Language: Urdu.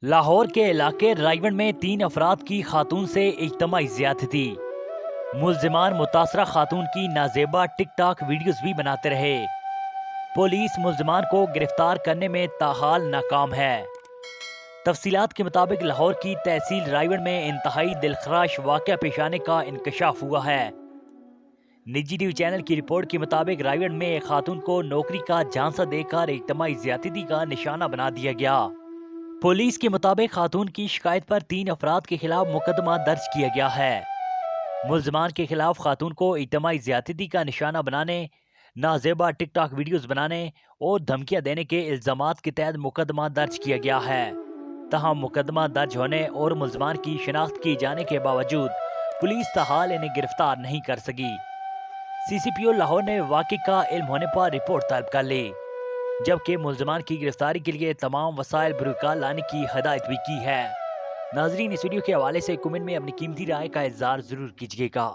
لاہور کے علاقے رائیونڈ میں 3 افراد کی خاتون سے اجتماعی زیادتی۔ ملزمان متاثرہ خاتون کی نازیبا ٹک ٹاک ویڈیوز بھی بناتے رہے۔ پولیس ملزمان کو گرفتار کرنے میں تاحال ناکام ہے۔ تفصیلات کے مطابق لاہور کی تحصیل رائیونڈ میں انتہائی دلخراش واقعہ پیش آنے کا انکشاف ہوا ہے۔ نجی نیوز چینل کی رپورٹ کے مطابق رائیونڈ میں ایک خاتون کو نوکری کا جھانسا دے کر اجتماعی زیادتی کا نشانہ بنا دیا گیا۔ پولیس کے مطابق خاتون کی شکایت پر 3 افراد کے خلاف مقدمہ درج کیا گیا ہے۔ ملزمان کے خلاف خاتون کو اجتماعی زیادتی کا نشانہ بنانے، نازیبا ٹک ٹاک ویڈیوز بنانے اور دھمکیاں دینے کے الزامات کے تحت مقدمہ درج کیا گیا ہے۔ تاہم مقدمہ درج ہونے اور ملزمان کی شناخت کی جانے کے باوجود پولیس تاحال انہیں گرفتار نہیں کر سکی۔ سی سی پی او لاہور نے واقعے کا علم ہونے پر رپورٹ طلب کر لی، جبکہ ملزمان کی گرفتاری کے لیے تمام وسائل بروکار لانے کی ہدایت بھی کی ہے۔ ناظرین، اس ویڈیو کے حوالے سے کمنٹ میں اپنی قیمتی رائے کا اظہار ضرور کیجیے گا۔